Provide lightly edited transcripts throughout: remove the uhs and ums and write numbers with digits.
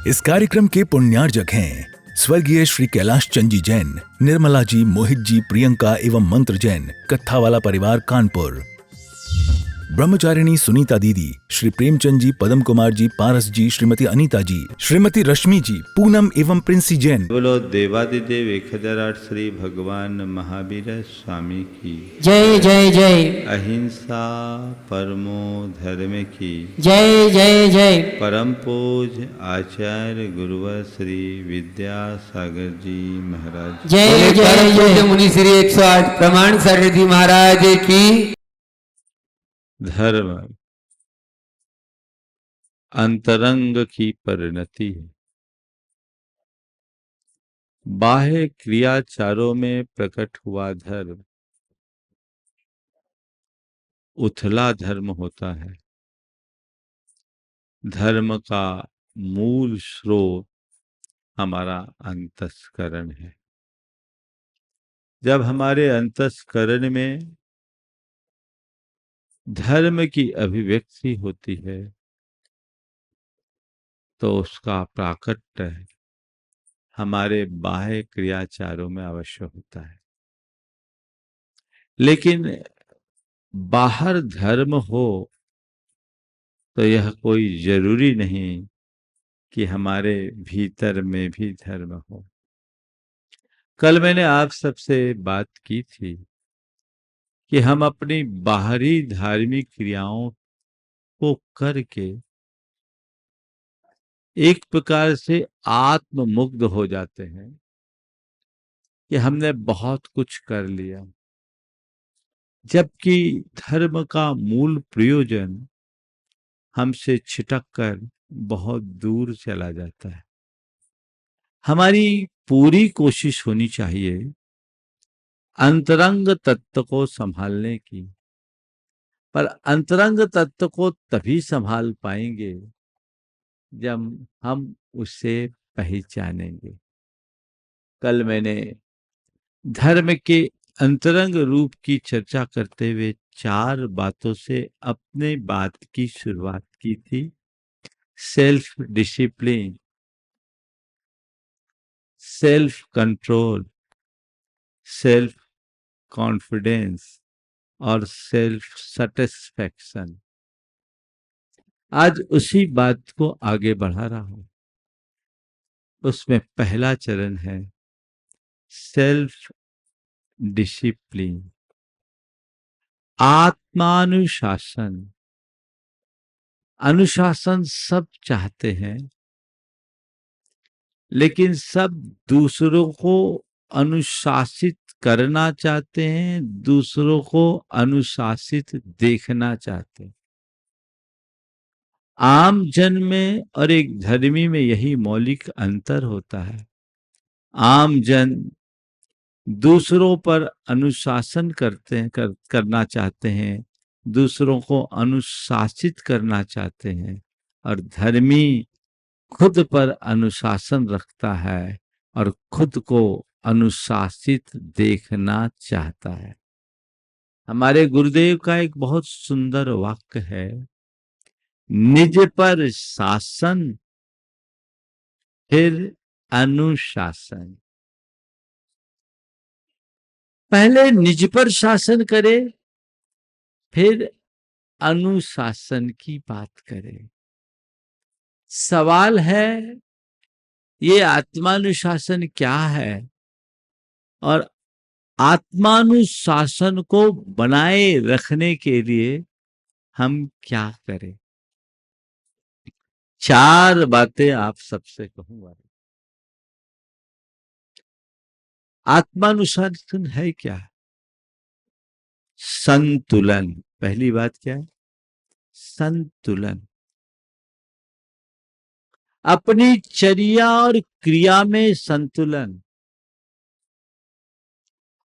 इस कार्यक्रम के पुण्यार्जक हैं स्वर्गीय श्री कैलाश चंद जी जैन, निर्मला जी, मोहित जी, प्रियंका एवं मंत्र जैन, कत्थावाला परिवार कानपुर। ब्रह्मचारिणी सुनीता दीदी, श्री प्रेमचंद जी, पदम कुमार जी, पारस जी, श्रीमती अनीता जी, श्रीमती रश्मि जी, पूनम एवं प्रिंसी जैन। बोलो देवादिदेव 1008 श्री भगवान महावीर स्वामी की जय जय जय। अहिंसा परमो धर्म की जय जय जय। परम पूज्य आचार्य गुरुवर श्री विद्यासागर जी महाराज। जय जय जय। मुनि श्री 108 प्रमाण सागर जी महाराज की। धर्म अंतरंग की परिणति है। बाह्य क्रियाचारों में प्रकट हुआ धर्म उथला धर्म होता है। धर्म का मूल स्रोत हमारा अंतस्करण है। जब हमारे अंतस्करण में धर्म की अभिव्यक्ति होती है तो उसका प्राकट्य हमारे बाह्य क्रियाचारों में अवश्य होता है। लेकिन बाहर धर्म हो तो यह कोई जरूरी नहीं कि हमारे भीतर में भी धर्म हो। कल मैंने आप सबसे बात की थी कि हम अपनी बाहरी धार्मिक क्रियाओं को करके एक प्रकार से आत्ममुग्ध हो जाते हैं कि हमने बहुत कुछ कर लिया, जबकि धर्म का मूल प्रयोजन हमसे छिटक कर बहुत दूर चला जाता है। हमारी पूरी कोशिश होनी चाहिए अंतरंग तत्व को संभालने की, पर अंतरंग तत्व को तभी संभाल पाएंगे जब हम उसे पहचानेंगे। कल मैंने धर्म के अंतरंग रूप की चर्चा करते हुए 4 बातों से अपने बात की शुरुआत की थी। Self discipline, self control, self confidence और सेल्फ सेटिस्फैक्शन। आज उसी बात को आगे बढ़ा रहा हूं। उसमें पहला चरण है सेल्फ डिसिप्लिन, आत्मानुशासन। अनुशासन सब चाहते हैं, लेकिन सब दूसरों को अनुशासित करना चाहते हैं, दूसरों को अनुशासित देखना चाहते हैं। आम जन में और एक धर्मी में यही मौलिक अंतर होता है। आम जन दूसरों पर अनुशासन करना चाहते हैं, दूसरों को अनुशासित करना चाहते हैं, और धर्मी खुद पर अनुशासन रखता है और खुद को अनुशासित देखना चाहता है। हमारे गुरुदेव का एक बहुत सुंदर वाक्य है, निज पर शासन फिर अनुशासन। पहले निज पर शासन करे, फिर अनुशासन की बात करें। सवाल है ये आत्मानुशासन क्या है और आत्मानुशासन को बनाए रखने के लिए हम क्या करें। 4 बातें आप सबसे कहूंगा। आत्मानुशासन है क्या? संतुलन। पहली बात क्या है? संतुलन। अपनी चर्या और क्रिया में संतुलन,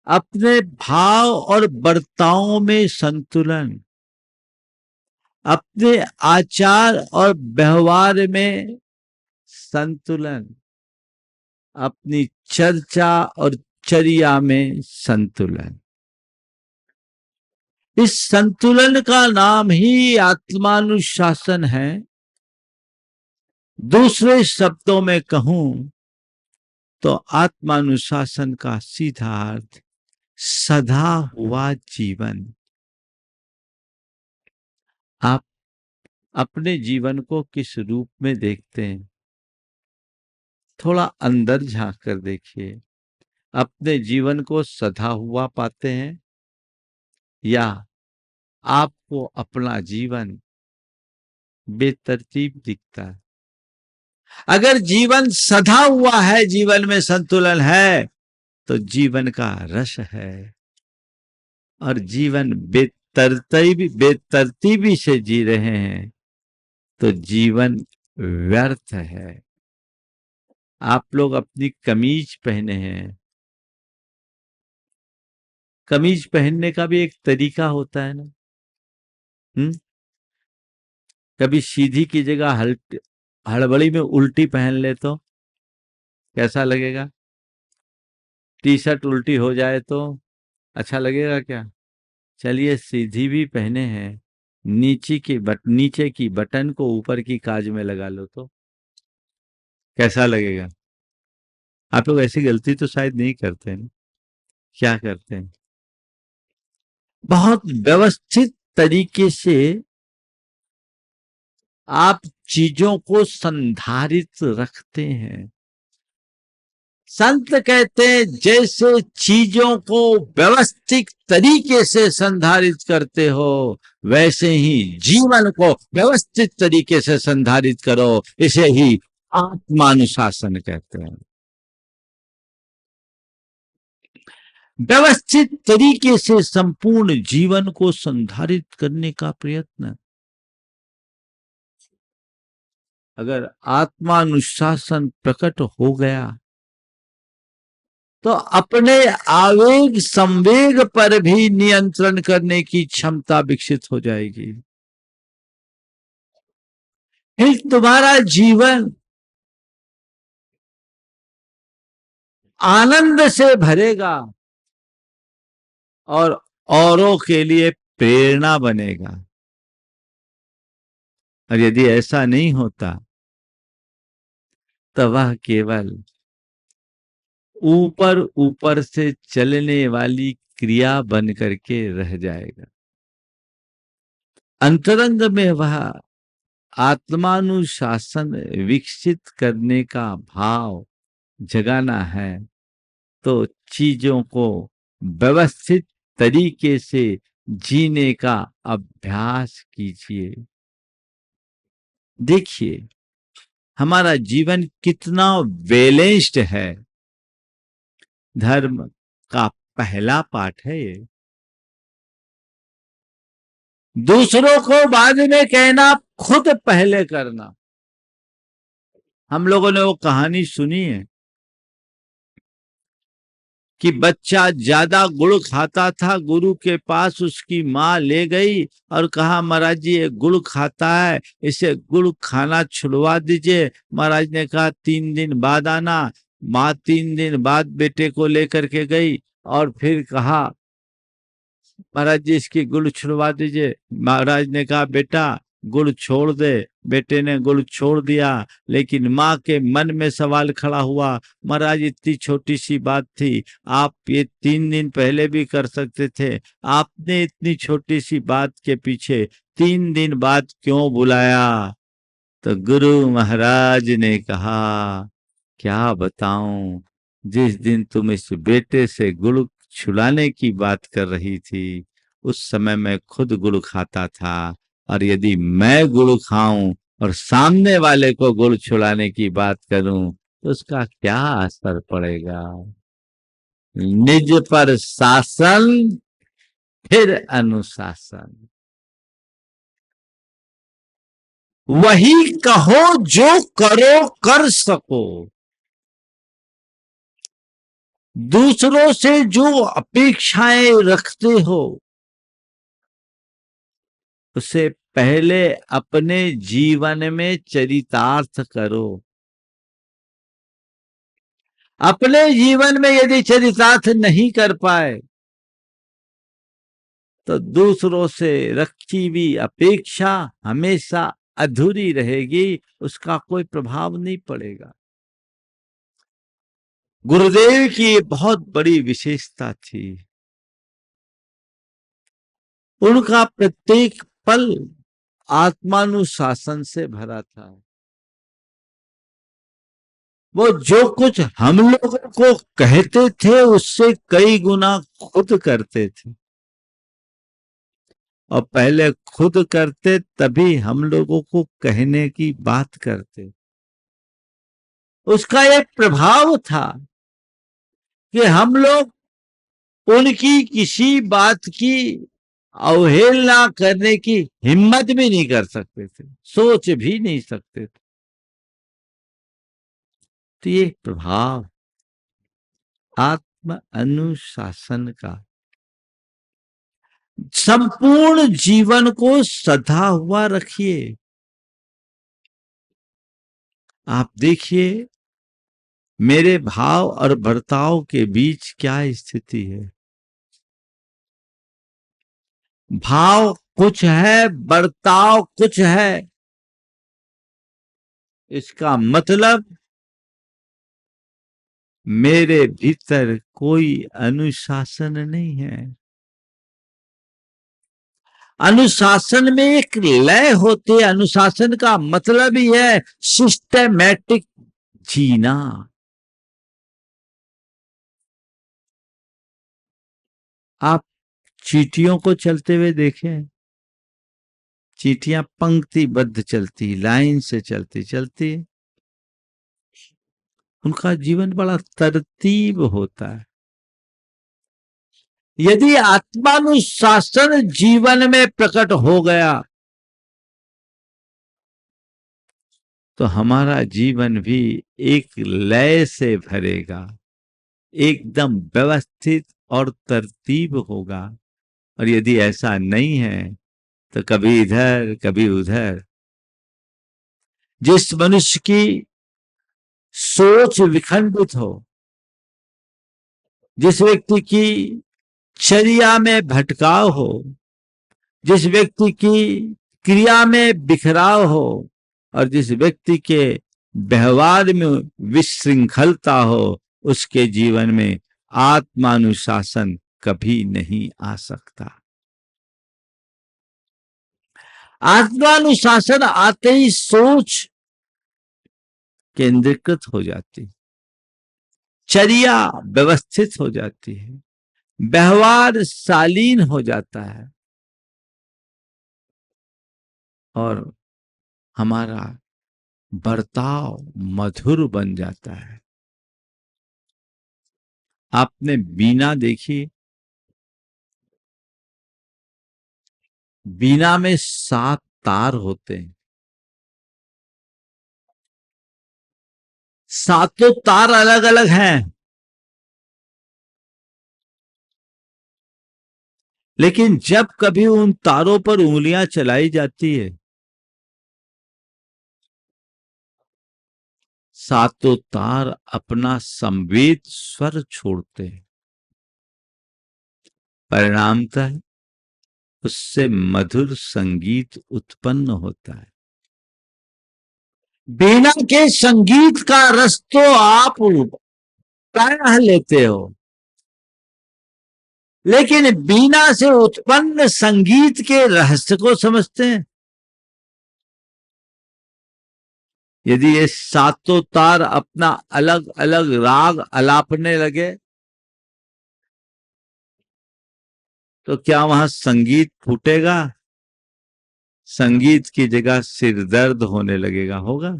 अपने भाव और बर्ताव में संतुलन, अपने आचार और व्यवहार में संतुलन, अपनी चर्चा और चर्या में संतुलन। इस संतुलन का नाम ही आत्मानुशासन है। दूसरे शब्दों में कहूं तो आत्मानुशासन का सीधा अर्थ सधा हुआ जीवन। आप अपने जीवन को किस रूप में देखते हैं, थोड़ा अंदर झांक कर देखिए। अपने जीवन को सधा हुआ पाते हैं या आपको अपना जीवन बेतरतीब दिखता है? अगर जीवन सधा हुआ है, जीवन में संतुलन है, तो जीवन का रस है। और जीवन बेतरतीबी से जी रहे हैं तो जीवन व्यर्थ है। आप लोग अपनी कमीज पहने हैं, कमीज पहनने का भी एक तरीका होता है ना। कभी सीधी की जगह हड़बड़ी में उल्टी पहन ले तो कैसा लगेगा? टी शर्ट उल्टी हो जाए तो अच्छा लगेगा क्या? चलिए सीधी भी पहने हैं, नीचे की बटन को ऊपर की काज में लगा लो तो कैसा लगेगा? आप लोग ऐसी गलती तो शायद नहीं करते हैं। क्या करते हैं? बहुत व्यवस्थित तरीके से आप चीजों को संधारित रखते हैं। संत कहते हैं जैसे चीजों को व्यवस्थित तरीके से संधारित करते हो, वैसे ही जीवन को व्यवस्थित तरीके से संधारित करो। इसे ही आत्मानुशासन कहते हैं। व्यवस्थित तरीके से संपूर्ण जीवन को संधारित करने का प्रयत्न। अगर आत्मानुशासन प्रकट हो गया तो अपने आवेग संवेग पर भी नियंत्रण करने की क्षमता विकसित हो जाएगी। फिर तुम्हारा जीवन आनंद से भरेगा और औरों के लिए प्रेरणा बनेगा। और यदि ऐसा नहीं होता तो वह केवल ऊपर ऊपर से चलने वाली क्रिया बन करके रह जाएगा। अंतरंग में वह आत्मानुशासन विकसित करने का भाव जगाना है तो चीजों को व्यवस्थित तरीके से जीने का अभ्यास कीजिए। देखिए हमारा जीवन कितना बैलेंस्ड है। धर्म का पहला पाठ है ये। दूसरों को बाद में कहना, खुद पहले करना। हम लोगों ने वो कहानी सुनी है कि बच्चा ज्यादा गुड़ खाता था, गुरु के पास उसकी माँ ले गई और कहा महाराज जी ये गुड़ खाता है, इसे गुड़ खाना छुड़वा दीजिए। महाराज ने कहा 3 दिन बाद आना। माँ 3 दिन बाद बेटे को लेकर के गई और फिर कहा महाराज जी इसकी गुड़ छुड़वा दीजिए। महाराज ने कहा बेटा गुड़ छोड़ दे। बेटे ने गुड़ छोड़ दिया, लेकिन माँ के मन में सवाल खड़ा हुआ, महाराज इतनी छोटी सी बात थी, आप ये 3 दिन पहले भी कर सकते थे, आपने इतनी छोटी सी बात के पीछे 3 दिन बाद क्यों बुलाया? तो गुरु महाराज ने कहा क्या बताऊं, जिस दिन तुम इस बेटे से गुड़ छुड़ाने की बात कर रही थी उस समय मैं खुद गुड़ खाता था, और यदि मैं गुड़ खाऊं और सामने वाले को गुड़ छुड़ाने की बात करूं तो उसका क्या असर पड़ेगा? निज पर शासन फिर अनुशासन। वही कहो जो करो कर सको। दूसरों से जो अपेक्षाएं रखते हो उसे पहले अपने जीवन में चरितार्थ करो। अपने जीवन में यदि चरितार्थ नहीं कर पाए तो दूसरों से रखी हुई अपेक्षा हमेशा अधूरी रहेगी, उसका कोई प्रभाव नहीं पड़ेगा। गुरुदेव की ये बहुत बड़ी विशेषता थी। उनका प्रत्येक पल आत्मानुशासन से भरा था। वो जो कुछ हम लोगों को कहते थे उससे कई गुना खुद करते थे, और पहले खुद करते तभी हम लोगों को कहने की बात करते। उसका एक प्रभाव था कि हम लोग उनकी किसी बात की अवहेलना करने की हिम्मत भी नहीं कर सकते थे, सोच भी नहीं सकते थे। तो ये प्रभाव आत्म अनुशासन का संपूर्ण जीवन को सधा हुआ रखिए। आप देखिए मेरे भाव और बर्ताव के बीच क्या स्थिति है। भाव कुछ है, बर्ताव कुछ है। इसका मतलब मेरे भीतर कोई अनुशासन नहीं है। अनुशासन में एक लय होती है। अनुशासन का मतलब ही है सिस्टेमैटिक जीना। आप चींटियों को चलते हुए देखें, चींटियां पंक्तिबद्ध चलती, लाइन से चलती चलती, उनका जीवन बड़ा तरतीब होता है। यदि आत्मानुशासन जीवन में प्रकट हो गया तो हमारा जीवन भी एक लय से भरेगा, एकदम व्यवस्थित और तरतीब होगा। और यदि ऐसा नहीं है तो कभी इधर कभी उधर। जिस मनुष्य की सोच विखंडित हो, जिस व्यक्ति की चर्या में भटकाव हो, जिस व्यक्ति की क्रिया में बिखराव हो, और जिस व्यक्ति के व्यवहार में विशृंखलता हो, उसके जीवन में आत्मानुशासन कभी नहीं आ सकता। आत्मानुशासन आते ही सोच केंद्रीकृत हो जाती, चर्या व्यवस्थित हो जाती है, व्यवहार शालीन हो जाता है, और हमारा बर्ताव मधुर बन जाता है। आपने बीना देखी, बीना में 7 तार होते हैं। 7 तार अलग अलग हैं, लेकिन जब कभी उन तारों पर उंगलियां चलाई जाती है, 7 तार अपना संवेद स्वर छोड़ते हैं। परिणामतः उससे मधुर संगीत उत्पन्न होता है। बिना के संगीत का रस तो आप प्रायः लेते हो, लेकिन बीना से उत्पन्न संगीत के रहस्य को समझते हैं। यदि ये 7 तार अपना अलग अलग राग अलापने लगे तो क्या वहां संगीत फूटेगा? संगीत की जगह सिर दर्द होने लगेगा, होगा।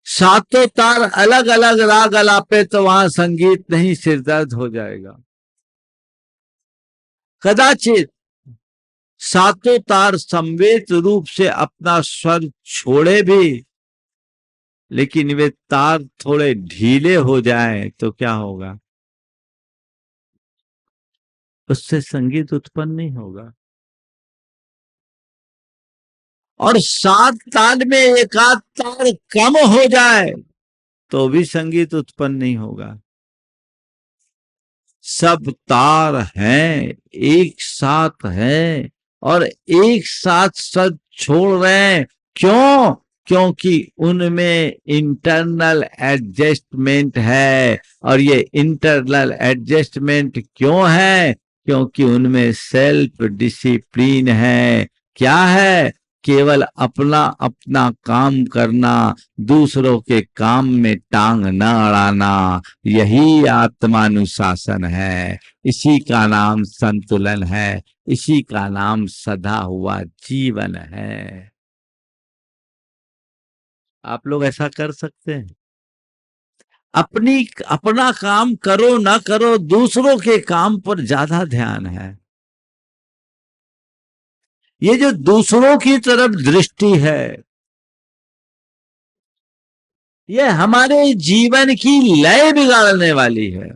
7 तार अलग अलग राग अलापे तो वहां संगीत नहीं, सिर दर्द हो जाएगा। कदाचित 7 तार संवेद रूप से अपना स्वर छोड़े भी, लेकिन वे तार थोड़े ढीले हो जाएं तो क्या होगा? उससे संगीत उत्पन्न नहीं होगा। और 7 ताल में एक आध तार कम हो जाए तो भी संगीत उत्पन्न नहीं होगा। सब तार हैं, एक साथ हैं, और एक साथ सब छोड़ रहे हैं। क्यों? क्योंकि उनमें इंटरनल एडजस्टमेंट है। और ये इंटरनल एडजस्टमेंट क्यों है? क्योंकि उनमें सेल्फ डिसिप्लिन है। क्या है? केवल अपना अपना काम करना, दूसरों के काम में टांग न अड़ाना, यही आत्मानुशासन है। इसी का नाम संतुलन है, इसी का नाम सदा हुआ जीवन है। आप लोग ऐसा कर सकते हैं? अपना काम करो ना करो, दूसरों के काम पर ज्यादा ध्यान है। ये जो दूसरों की तरफ दृष्टि है, ये हमारे जीवन की लय बिगाड़ने वाली है।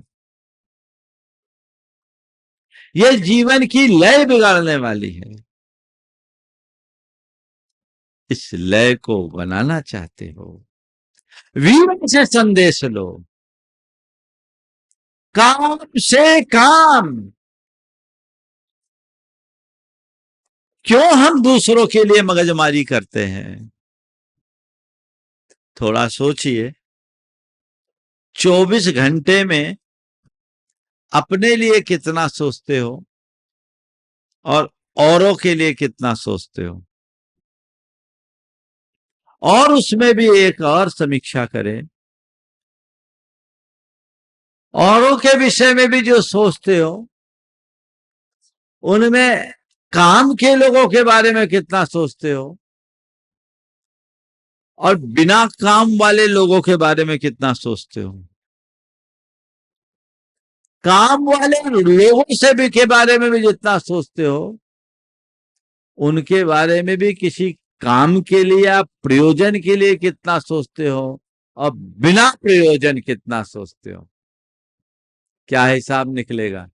ये जीवन की लय बिगाड़ने वाली है। इस लय को बनाना चाहते हो, वीर से संदेश लो, काम से काम। क्यों हम दूसरों के लिए मगजमारी करते हैं? थोड़ा सोचिए। 24 घंटे में अपने लिए कितना सोचते हो और औरों के लिए कितना सोचते हो? और उसमें भी एक और समीक्षा करें, औरों के विषय में भी जो सोचते हो, उनमें काम के लोगों के बारे में कितना सोचते हो और बिना काम वाले लोगों के बारे में कितना सोचते हो? काम वाले लोगों से भी के बारे में भी जितना सोचते हो, उनके बारे में भी किसी काम के लिए या प्रयोजन के लिए कितना सोचते हो और बिना प्रयोजन कितना सोचते हो? क्या हिसाब निकलेगा?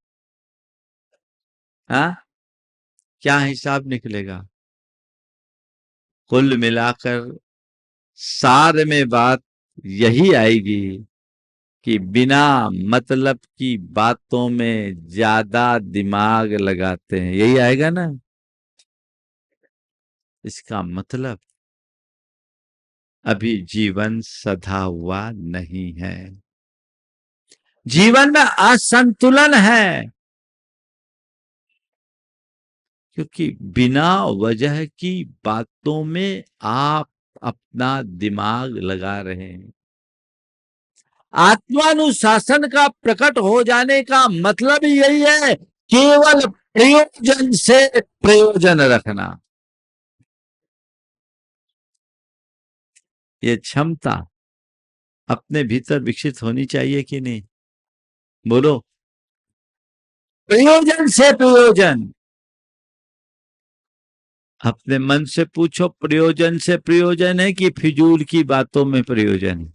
हाँ, क्या हिसाब निकलेगा? कुल मिलाकर सार में बात यही आएगी कि बिना मतलब की बातों में ज्यादा दिमाग लगाते हैं। यही आएगा ना? इसका मतलब अभी जीवन सधा हुआ नहीं है, जीवन में असंतुलन है। क्योंकि बिना वजह की बातों में आप अपना दिमाग लगा रहे हैं। आत्मानुशासन का प्रकट हो जाने का मतलब ही यही है, केवल प्रयोजन से प्रयोजन रखना। ये क्षमता अपने भीतर विकसित होनी चाहिए कि नहीं? बोलो। प्रयोजन से प्रयोजन। अपने मन से पूछो, प्रयोजन से प्रयोजन है कि फिजूल की बातों में प्रयोजन है?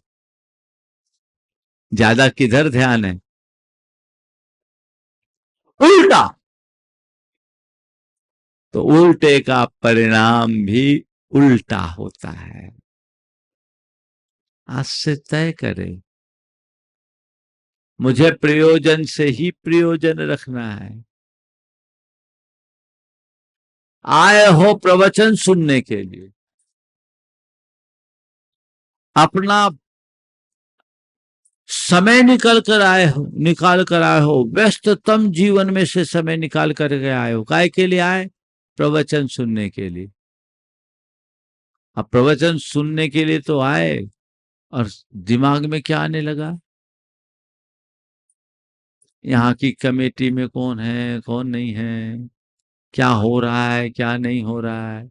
ज्यादा किधर ध्यान है? उल्टा। तो उल्टे का परिणाम भी उल्टा होता है। आज से तय करें, मुझे प्रयोजन से ही प्रयोजन रखना है। आए हो प्रवचन सुनने के लिए, अपना समय निकाल कर आए हो, व्यस्ततम जीवन में से समय निकाल कर के आए हो। काय के लिए आए? प्रवचन सुनने के लिए। अब प्रवचन सुनने के लिए तो आए, और दिमाग में क्या आने लगा? यहाँ की कमेटी में कौन है, कौन नहीं है, क्या हो रहा है, क्या नहीं हो रहा है,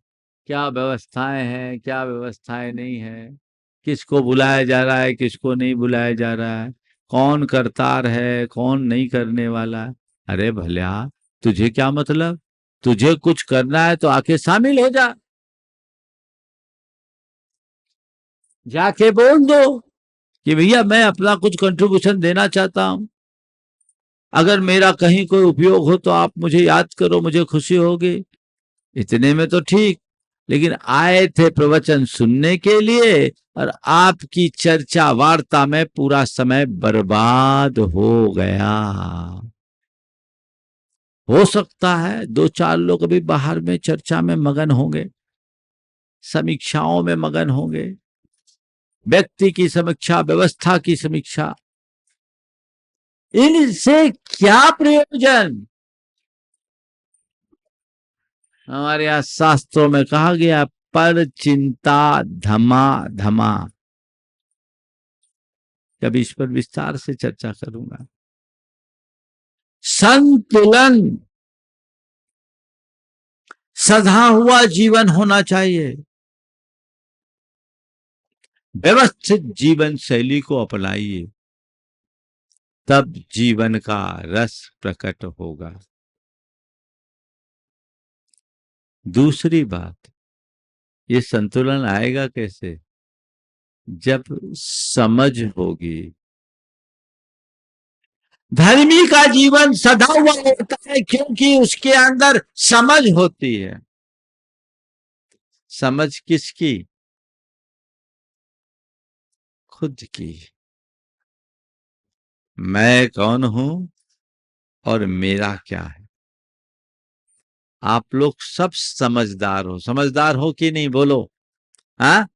क्या व्यवस्थाएं हैं, क्या व्यवस्थाएं नहीं है, किसको बुलाया जा रहा है, किसको नहीं बुलाया जा रहा है, कौन करतार है, कौन नहीं करने वाला है। अरे भल्या, तुझे क्या मतलब? तुझे कुछ करना है तो आके शामिल हो जा, जाके बोल दो कि भैया मैं अपना कुछ कंट्रीब्यूशन देना चाहता हूं, अगर मेरा कहीं कोई उपयोग हो तो आप मुझे याद करो, मुझे खुशी होगी। इतने में तो ठीक, लेकिन आए थे प्रवचन सुनने के लिए और आपकी चर्चा वार्ता में पूरा समय बर्बाद हो गया। हो सकता है 2-4 लोग अभी बाहर में चर्चा में मगन होंगे, समीक्षाओं में मगन होंगे, व्यक्ति की समीक्षा, व्यवस्था की समीक्षा। इनसे क्या प्रयोजन? हमारे यहाँ शास्त्रों में कहा गया, पर चिंता धमा धमा। कभी इस पर विस्तार से चर्चा करूंगा। संतुलन, सधा हुआ जीवन होना चाहिए। व्यवस्थित जीवन शैली को अपनाइए, तब जीवन का रस प्रकट होगा। दूसरी बात, ये संतुलन आएगा कैसे? जब समझ होगी। धर्मी का जीवन सदा हुआ होता है क्योंकि उसके अंदर समझ होती है। समझ किसकी? खुद की। मैं कौन हूं और मेरा क्या है। आप लोग सब समझदार हो। समझदार हो कि नहीं? बोलो। हाँ,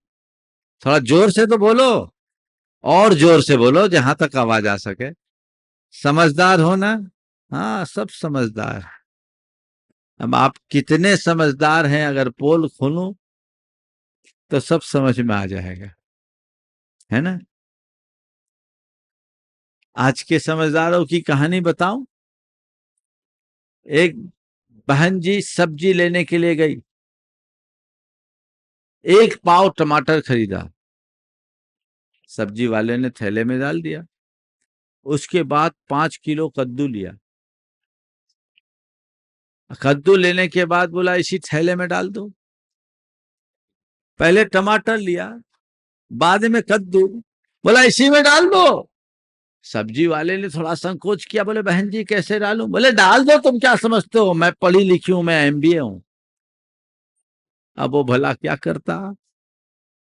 थोड़ा जोर से तो बोलो, और जोर से बोलो जहां तक आवाज आ सके। समझदार हो ना? हाँ, सब समझदार। अब आप कितने समझदार हैं, अगर पोल खोलूं तो सब समझ में आ जाएगा, है ना? आज के समझदारों की कहानी बताऊं। एक बहन जी सब्जी लेने के लिए गई, 1 पाव टमाटर खरीदा, सब्जी वाले ने थैले में डाल दिया। उसके बाद 5 किलो कद्दू लिया। कद्दू लेने के बाद बोला इसी थैले में डाल दो। पहले टमाटर लिया, बाद में कद्दू, बोला इसी में डाल दो। सब्जी वाले ने थोड़ा संकोच किया, बोले बहन जी कैसे डालूं? बोले डाल दो, तुम क्या समझते हो, मैं पढ़ी लिखी हूं, मैं एमबीए हूं। अब वो भला क्या करता,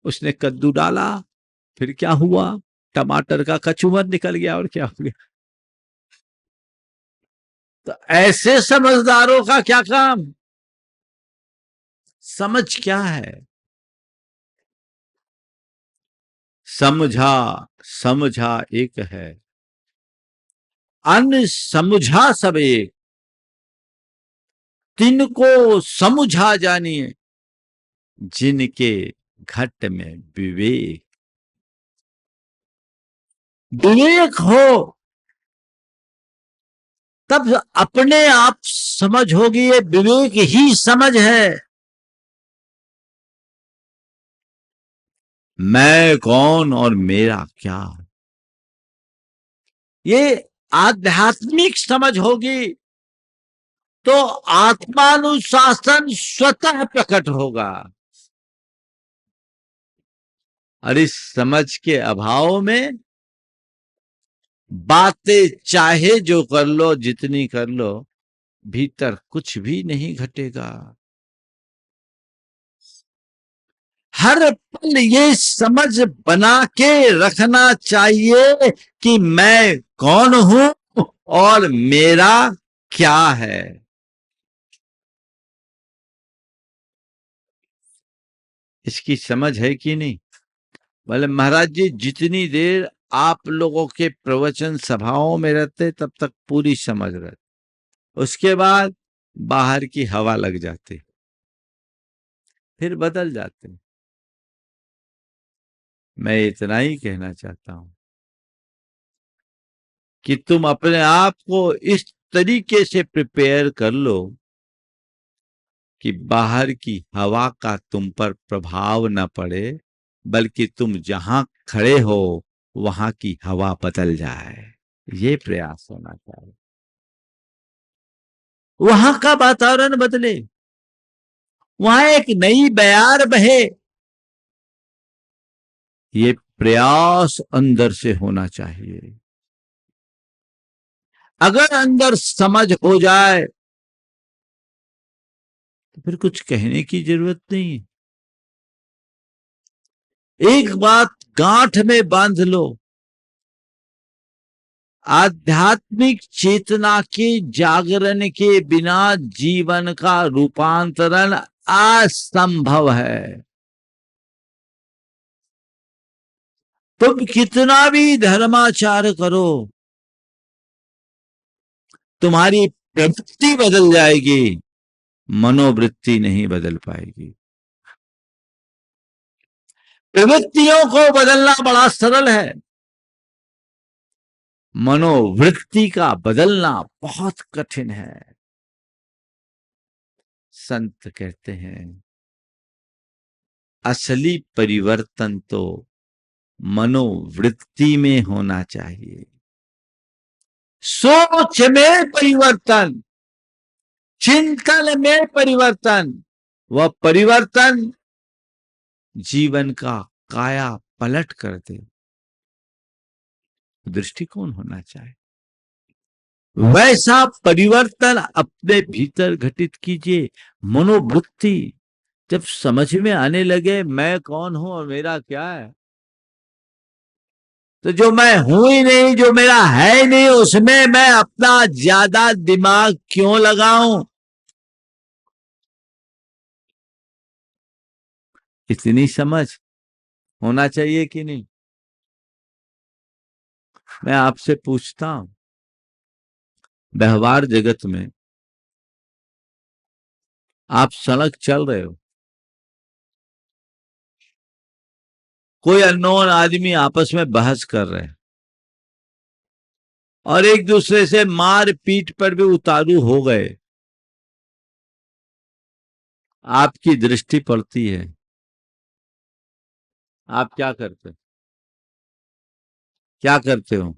उसने कद्दू डाला, फिर क्या हुआ, टमाटर का कचूमर निकल गया, और क्या हो गया। तो ऐसे समझदारों का क्या काम? समझ क्या है? समझा समझा एक है, अन समझा सब एक, तिनको समझा जानिए, जिनके घट में विवेक। विवेक हो तब अपने आप समझ होगी। ये विवेक ही समझ है। मैं कौन और मेरा क्या, ये आध्यात्मिक समझ होगी तो आत्मानुशासन स्वतः प्रकट होगा। और इस समझ के अभाव में बातें चाहे जो कर लो, जितनी कर लो, भीतर कुछ भी नहीं घटेगा। हर पल ये समझ बना के रखना चाहिए कि मैं कौन हूं और मेरा क्या है। इसकी समझ है कि नहीं? बोले महाराज जी जितनी देर आप लोगों के प्रवचन सभाओं में रहते तब तक पूरी समझ रहती, उसके बाद बाहर की हवा लग जाती, फिर बदल जाते। मैं इतना ही कहना चाहता हूं कि तुम अपने आप को इस तरीके से प्रिपेयर कर लो कि बाहर की हवा का तुम पर प्रभाव न पड़े, बल्कि तुम जहां खड़े हो वहां की हवा बदल जाए। ये प्रयास होना चाहिए, वहां का वातावरण बदले, वहां एक नई बयार बहे। ये प्रयास अंदर से होना चाहिए। अगर अंदर समझ हो जाए तो फिर कुछ कहने की जरूरत नहीं है। एक बात गांठ में बांध लो, आध्यात्मिक चेतना के जागरण के बिना जीवन का रूपांतरण असंभव है। तुम कितना भी धर्माचार करो, तुम्हारी प्रवृत्ति बदल जाएगी, मनोवृत्ति नहीं बदल पाएगी। प्रवृत्तियों को बदलना बड़ा सरल है, मनोवृत्ति का बदलना बहुत कठिन है। संत कहते हैं असली परिवर्तन तो मनोवृत्ति में होना चाहिए। सोच में परिवर्तन, चिंतन में परिवर्तन, वह परिवर्तन जीवन का काया पलट कर दे। दृष्टिकोण होना चाहिए। वैसा परिवर्तन अपने भीतर घटित कीजिए। मनोवृत्ति जब समझ में आने लगे मैं कौन हूं और मेरा क्या है, तो जो मैं हूं ही नहीं, जो मेरा है ही नहीं, उसमें मैं अपना ज्यादा दिमाग क्यों लगाऊं। इतनी समझ होना चाहिए कि नहीं। मैं आपसे पूछता हूं, व्यवहार जगत में आप सड़क चल रहे हो, कोई अननोन आदमी आपस में बहस कर रहे हैं और एक दूसरे से मार पीट पर भी उतारू हो गए, आपकी दृष्टि पड़ती है, आप क्या करते हो? क्या करते हो?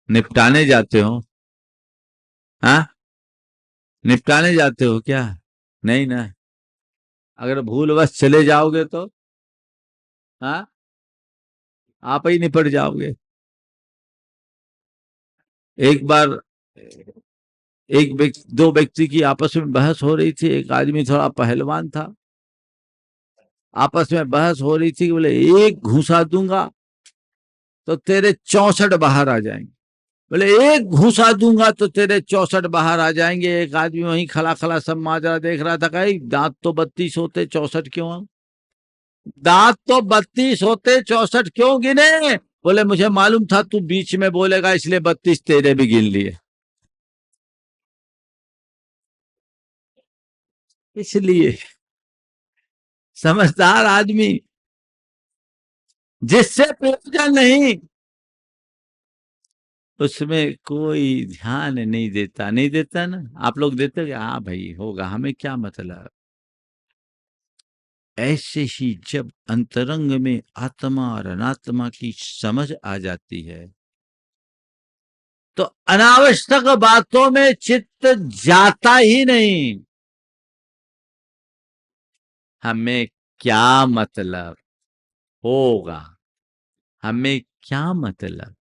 निपटाने जाते हो? हाँ, निपटाने जाते हो क्या? नहीं ना। अगर भूलवश चले जाओगे तो हाँ, आप ही निपट जाओगे। एक बार दो व्यक्ति की आपस में बहस हो रही थी। एक आदमी थोड़ा पहलवान था, आपस में बहस हो रही थी कि बोले एक घूंसा दूंगा तो तेरे 64 बाहर आ जाएंगे, बोले एक घूंसा दूंगा तो तेरे 64 बाहर आ जाएंगे। एक आदमी वहीं खला खला सब माजरा देख रहा था, कहीं दांत तो 32 होते 64 क्यों आऊं? दांत तो 32 होते 64 क्यों गिने? बोले मुझे मालूम था तू बीच में बोलेगा इसलिए 32 तेरे भी गिन लिए। इसलिए समझदार आदमी जिससे प्रयोजन नहीं, उसमें कोई ध्यान नहीं देता। नहीं देता ना, आप लोग देते हो? हाँ भाई होगा, हमें क्या मतलब। ऐसे ही जब अंतरंग में आत्मा और अनात्मा की समझ आ जाती है तो अनावश्यक बातों में चित्त जाता ही नहीं। हमें क्या मतलब होगा, हमें क्या मतलब।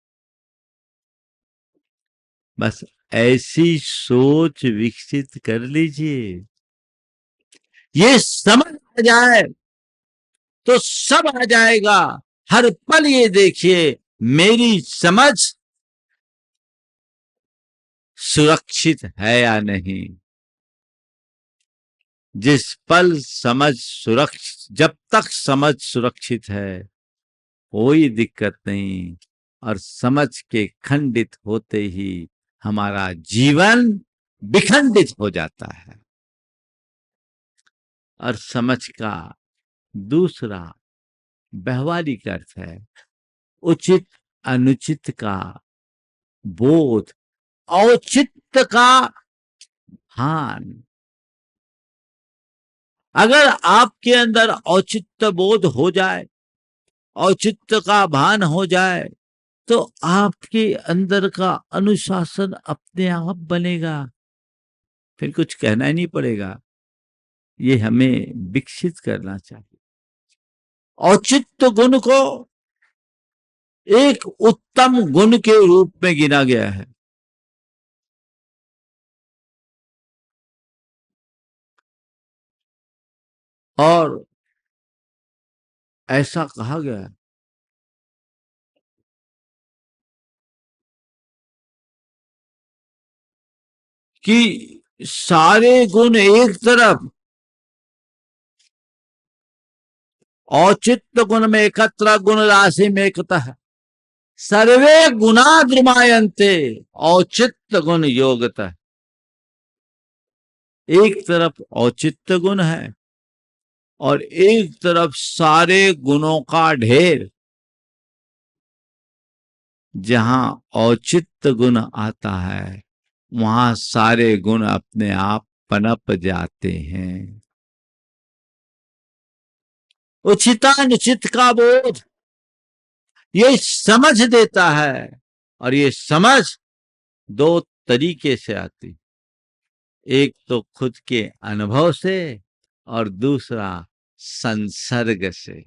बस ऐसी सोच विकसित कर लीजिए, ये समझ आ जाए तो सब आ जाएगा। हर पल ये देखिए मेरी समझ सुरक्षित है या नहीं। जिस पल समझ सुरक्षित, जब तक समझ सुरक्षित है कोई दिक्कत नहीं, और समझ के खंडित होते ही हमारा जीवन विखंडित हो जाता है। और समझ का दूसरा व्यवहारिक अर्थ है उचित अनुचित का बोध, औचित्य का भान। अगर आपके अंदर औचित्य बोध हो जाए, औचित्य का भान हो जाए, तो आपके अंदर का अनुशासन अपने आप बनेगा, फिर कुछ कहना ही नहीं पड़ेगा। ये हमें विकसित करना चाहिए। औचित्य गुण को एक उत्तम गुण के रूप में गिना गया है। और ऐसा कहा गया कि सारे गुण एक तरफ, औचित्य गुण में एकत्र गुण राशि में एकतः सर्वे गुणा द्रुमायन्ते औचित्य गुण योगतः। एक तरफ औचित्य गुण है और एक तरफ सारे गुणों का ढेर। जहां औचित्य गुण आता है वहां सारे गुण अपने आप पनप जाते हैं। उचितानुचित का बोध ये समझ देता है, और ये समझ दो तरीके से आती, एक तो खुद के अनुभव से और दूसरा संसर्ग से।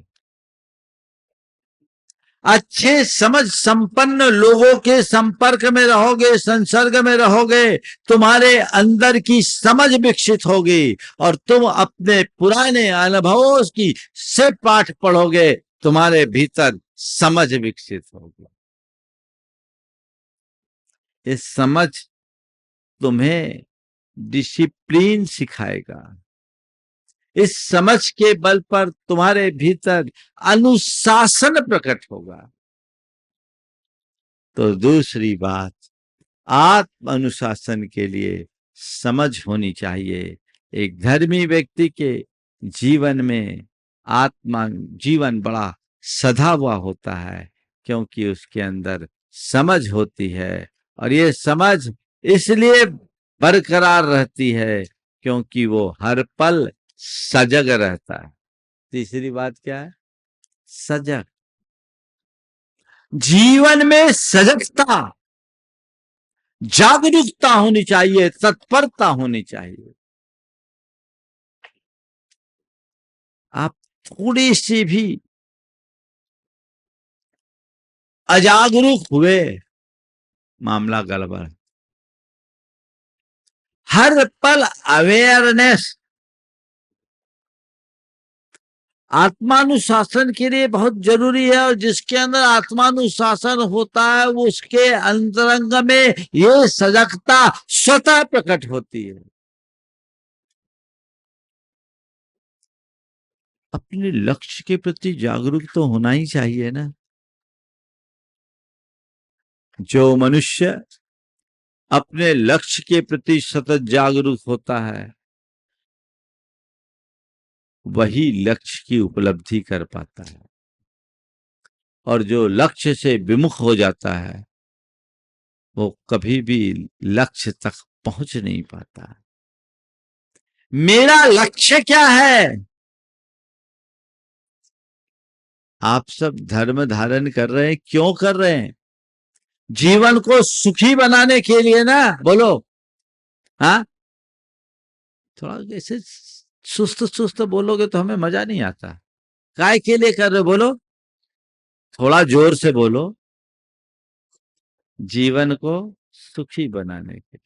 अच्छे समझ संपन्न लोगों के संपर्क में रहोगे, संसर्ग में रहोगे, तुम्हारे अंदर की समझ विकसित होगी और तुम अपने पुराने अनुभवों की से पाठ पढ़ोगे, तुम्हारे भीतर समझ विकसित होगी। इस समझ तुम्हें डिसिप्लिन सिखाएगा। इस समझ के बल पर तुम्हारे भीतर अनुशासन प्रकट होगा। तो दूसरी बात, आत्म अनुशासन के लिए समझ होनी चाहिए। एक धर्मी व्यक्ति के जीवन में आत्मा जीवन बड़ा सधा हुआ होता है, क्योंकि उसके अंदर समझ होती है, और ये समझ इसलिए बरकरार रहती है क्योंकि वो हर पल सजग रहता है। तीसरी बात क्या है? सजग। जीवन में सजगता, जागरूकता होनी चाहिए, तत्परता होनी चाहिए। आप थोड़ी सी भी अजागरूक हुए, मामला गड़बड़। हर पल अवेयरनेस आत्मानुशासन के लिए बहुत जरूरी है, और जिसके अंदर आत्मानुशासन होता है वो उसके अंतरंग में ये सजगता स्वतः प्रकट होती है। अपने लक्ष्य के प्रति जागरूक तो होना ही चाहिए ना। जो मनुष्य अपने लक्ष्य के प्रति सतत जागरूक होता है वही लक्ष्य की उपलब्धि कर पाता है, और जो लक्ष्य से विमुख हो जाता है वो कभी भी लक्ष्य तक पहुंच नहीं पाता। मेरा लक्ष्य क्या है? आप सब धर्म धारण कर रहे हैं, क्यों कर रहे हैं? जीवन को सुखी बनाने के लिए ना। बोलो हाँ, थोड़ा ऐसे सुस्त सुस्त बोलोगे तो हमें मजा नहीं आता। काय के लिए कर रहे हो? बोलो, थोड़ा जोर से बोलो। जीवन को सुखी बनाने के लिए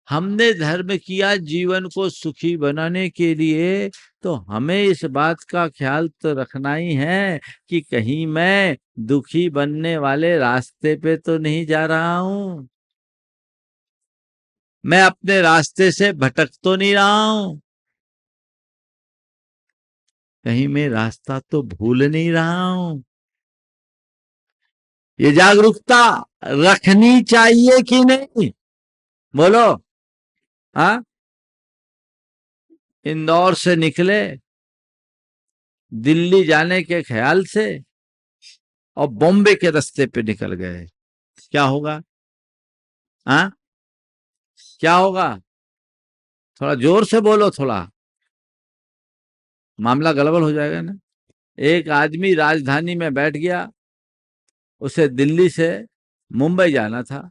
हमने धर्म किया, जीवन को सुखी बनाने के लिए, तो हमें इस बात का ख्याल तो रखना ही है कि कहीं मैं दुखी बनने वाले रास्ते पे तो नहीं जा रहा हूं, मैं अपने रास्ते से भटक तो नहीं रहा हूं, कहीं मैं रास्ता तो भूल नहीं रहा हूं। ये जागरूकता रखनी चाहिए कि नहीं? बोलो हाँ। इंदौर से निकले दिल्ली जाने के ख्याल से और बॉम्बे के रास्ते पे निकल गए, क्या होगा? हाँ, क्या होगा? थोड़ा जोर से बोलो, थोड़ा मामला गड़बड़ हो जाएगा ना। एक आदमी राजधानी में बैठ गया, उसे दिल्ली से मुंबई जाना था,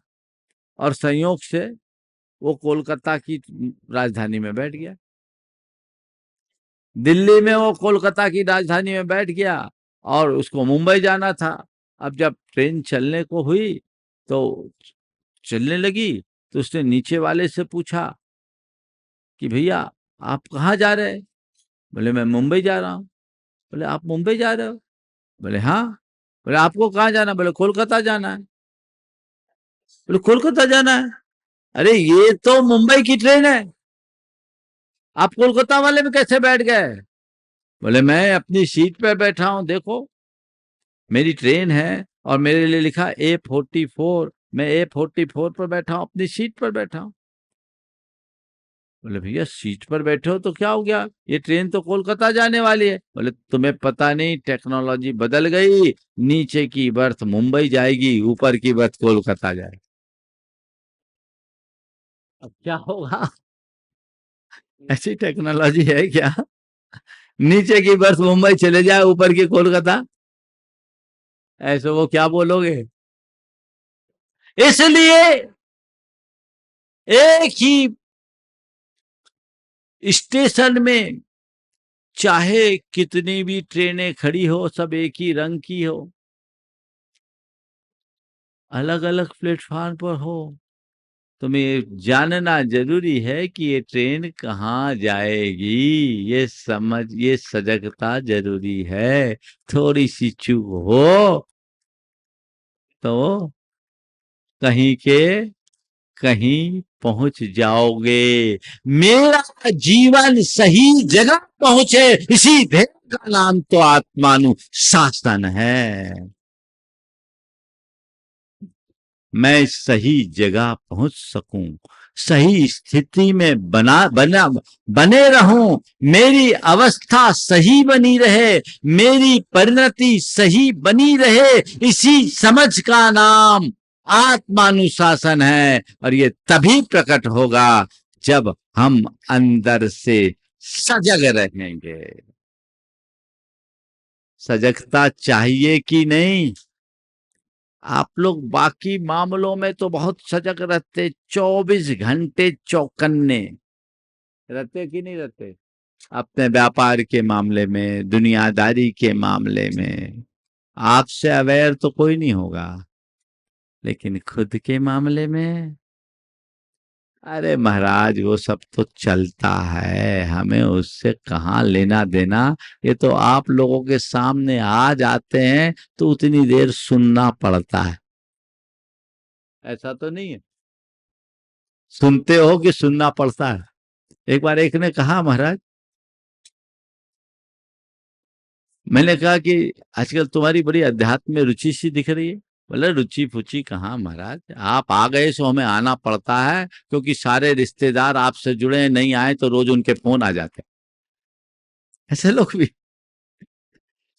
और संयोग से वो कोलकाता की राजधानी में बैठ गया। दिल्ली में वो कोलकाता की राजधानी में बैठ गया और उसको मुंबई जाना था। अब जब ट्रेन चलने को हुई तो चलने लगी, तो उसने नीचे वाले से पूछा कि भैया आप कहाँ जा रहे हैं? बोले मैं मुंबई जा रहा हूँ। बोले आप मुंबई जा रहे हो? बोले हाँ। बोले आपको कहाँ जाना? बोले कोलकाता जाना है। बोले कोलकाता जाना है? अरे ये तो मुंबई की ट्रेन है, आप कोलकाता वाले में कैसे बैठ गए? बोले मैं अपनी सीट पे बैठा हूं, देखो मेरी ट्रेन है और मेरे लिए लिखा A44, मैं A44 पर बैठा हूं, अपनी सीट पर बैठा हूं। बोले भैया सीट पर बैठे हो तो क्या हो गया, ये ट्रेन तो कोलकाता जाने वाली है। बोले तुम्हें पता नहीं, टेक्नोलॉजी बदल गई, नीचे की बर्थ मुंबई जाएगी, ऊपर की बर्थ कोलकाता जाएगी। अब क्या होगा? ऐसी टेक्नोलॉजी है क्या? नीचे की बर्थ मुंबई चले जाए, ऊपर की कोलकाता, ऐसे वो क्या बोलोगे? इसलिए एक ही स्टेशन में चाहे कितनी भी ट्रेनें खड़ी हो, सब एक ही रंग की हो, अलग अलग प्लेटफॉर्म पर हो, तुम्हें जानना जरूरी है कि ये ट्रेन कहाँ जाएगी। ये सजगता जरूरी है। थोड़ी सी चूक हो तो कहीं के कहीं पहुंच जाओगे। मेरा जीवन सही जगह पहुंचे, इसी ध्येय का नाम तो आत्मानुशासन है। मैं सही जगह पहुंच सकूं, सही स्थिति में बने रहूं, मेरी अवस्था सही बनी रहे, मेरी परिणति सही बनी रहे, इसी समझ का नाम आत्मानुशासन है। और ये तभी प्रकट होगा जब हम अंदर से सजग रहेंगे। सजगता चाहिए कि नहीं? आप लोग बाकी मामलों में तो बहुत सजग रहते, 24 घंटे चौकन्ने रहते कि नहीं रहते? अपने व्यापार के मामले में, दुनियादारी के मामले में आपसे अवेयर तो कोई नहीं होगा, लेकिन खुद के मामले में, अरे महाराज वो सब तो चलता है, हमें उससे कहाँ लेना देना। ये तो आप लोगों के सामने आ जाते हैं तो उतनी देर सुनना पड़ता है, ऐसा तो नहीं है? सुनते हो कि सुनना पड़ता है? एक बार एक ने कहा, महाराज मैंने कहा कि आजकल तुम्हारी बड़ी अध्यात्म में रुचि सी दिख रही है। बोले रुचि फुची कहाँ महाराज, आप आ गए सो हमें आना पड़ता है, क्योंकि सारे रिश्तेदार आपसे जुड़े हैं, नहीं आए तो रोज उनके फोन आ जाते हैं। ऐसे लोग भी,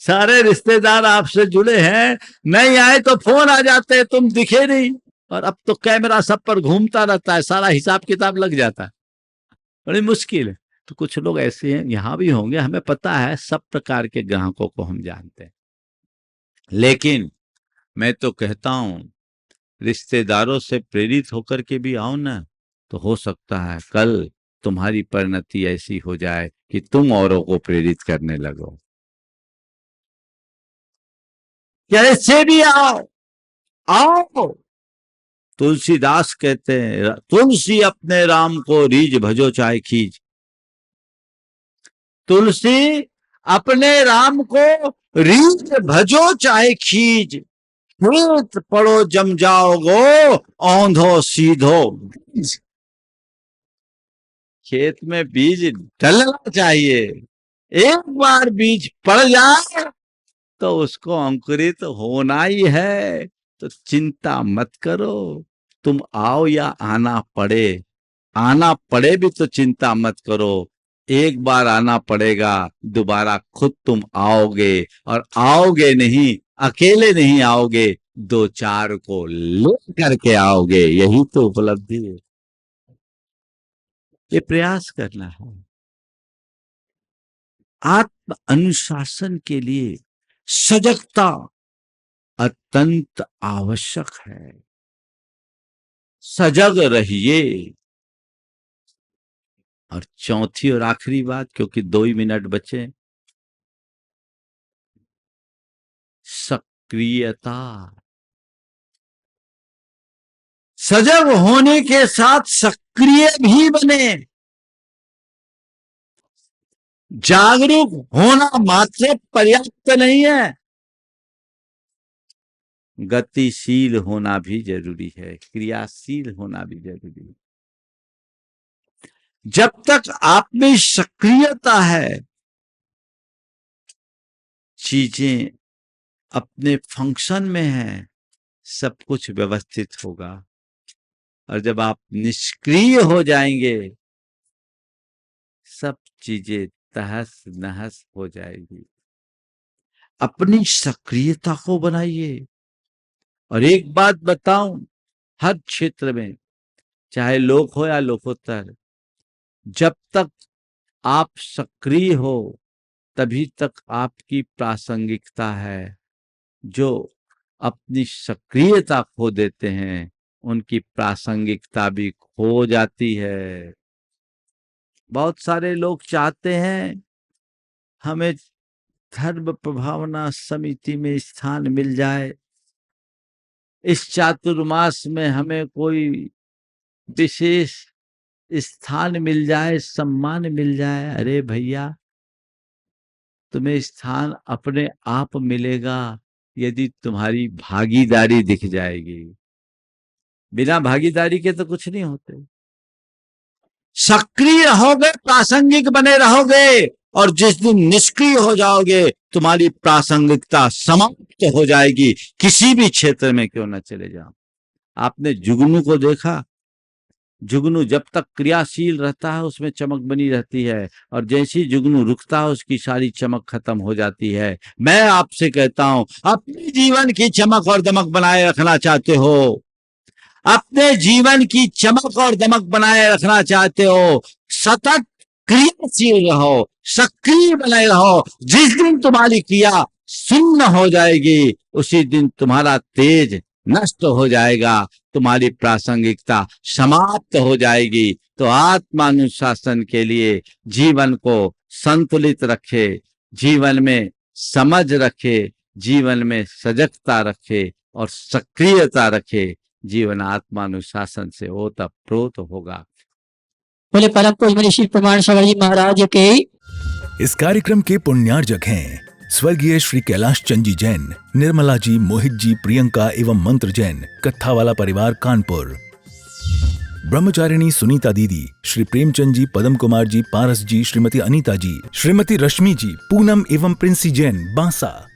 सारे रिश्तेदार आपसे जुड़े हैं, नहीं आए तो फोन आ जाते हैं, तुम दिखे नहीं। और अब तो कैमरा सब पर घूमता रहता है, सारा हिसाब किताब लग जाता है, बड़ी मुश्किल है। तो कुछ लोग ऐसे हैं, यहां भी होंगे, हमें पता है, सब प्रकार के ग्राहकों को हम जानते हैं। लेकिन मैं तो कहता हूं, रिश्तेदारों से प्रेरित होकर के भी आओ ना, तो हो सकता है कल तुम्हारी परिणति ऐसी हो जाए कि तुम औरों को प्रेरित करने लगो। कैसे भी आओ, आओ। तुलसीदास कहते हैं, तुलसी अपने राम को रीझ भजो चाहे खींच। तुलसी अपने राम को रीझ भजो चाहे खींच, खेत पड़ो जम जाओगो, औंधो सीधो। खेत में बीज डलना चाहिए, एक बार बीज पड़ जाए तो उसको अंकुरित होना ही है। तो चिंता मत करो, तुम आओ या आना पड़े भी तो चिंता मत करो। एक बार आना पड़ेगा, दोबारा खुद तुम आओगे, और आओगे नहीं, अकेले नहीं आओगे, दो चार को ले करके आओगे। यही तो उपलब्धि है, ये प्रयास करना है। आत्म अनुशासन के लिए सजगता अत्यंत आवश्यक है। सजग रहिए। और चौथी और आखिरी बात, क्योंकि 2 ही मिनट बचे, सक्रियता। सजग होने के साथ सक्रिय भी बने। जागरूक होना मात्र पर्याप्त नहीं है, गतिशील होना भी जरूरी है, क्रियाशील होना भी जरूरी है। जब तक आप में सक्रियता है, चीजें अपने फंक्शन में हैं, सब कुछ व्यवस्थित होगा। और जब आप निष्क्रिय हो जाएंगे, सब चीजें तहस नहस हो जाएगी। अपनी सक्रियता को बनाइए। और एक बात बताऊं, हर क्षेत्र में, चाहे लोक हो या लोकोत्तर, जब तक आप सक्रिय हो तभी तक आपकी प्रासंगिकता है। जो अपनी सक्रियता खो देते हैं, उनकी प्रासंगिकता भी खो जाती है। बहुत सारे लोग चाहते हैं हमें धर्म प्रभावना समिति में स्थान मिल जाए, इस चातुर्मास में हमें कोई विशेष स्थान मिल जाए, सम्मान मिल जाए। अरे भैया, तुम्हें स्थान अपने आप मिलेगा यदि तुम्हारी भागीदारी दिख जाएगी। बिना भागीदारी के तो कुछ नहीं होते। सक्रिय होगे, प्रासंगिक बने रहोगे, और जिस दिन निष्क्रिय हो जाओगे, तुम्हारी प्रासंगिकता समाप्त हो जाएगी, किसी भी क्षेत्र में क्यों न चले जाओ। आपने जुगनू को देखा? जुगनू जब तक क्रियाशील रहता है उसमें चमक बनी रहती है, और जैसे ही जुगनू रुकता है उसकी सारी चमक खत्म हो जाती है। मैं आपसे कहता हूं, अपने जीवन की चमक और दमक बनाए रखना चाहते हो, अपने जीवन की चमक और दमक बनाए रखना चाहते हो, सतत क्रियाशील रहो, सक्रिय बने रहो। जिस दिन तुम्हारी क्रिया शून्य हो जाएगी, उसी दिन तुम्हारा तेज नष्ट हो जाएगा, तुम्हारी प्रासंगिकता समाप्त हो जाएगी। तो आत्मानुशासन के लिए जीवन को संतुलित रखे, जीवन में समझ रखे, जीवन में सजगता रखे और सक्रियता रखे। जीवन आत्मानुशासन से ओतप्रोत होगा। बोले परम पूज्य मुनि श्री प्रमाण सागर जी महाराज के। इस कार्यक्रम के पुण्यार्जक हैं स्वर्गीय श्री कैलाश चंद जी जैन, निर्मला जी, मोहित जी, प्रियंका एवं मंत्र जैन, कत्थावाला परिवार कानपुर। ब्रह्मचारिणी सुनीता दीदी, श्री प्रेमचंद जी, पदम कुमार जी, पारस जी, श्रीमती अनीता जी, श्रीमती रश्मि जी, पूनम एवं प्रिंसी जैन, बांसा।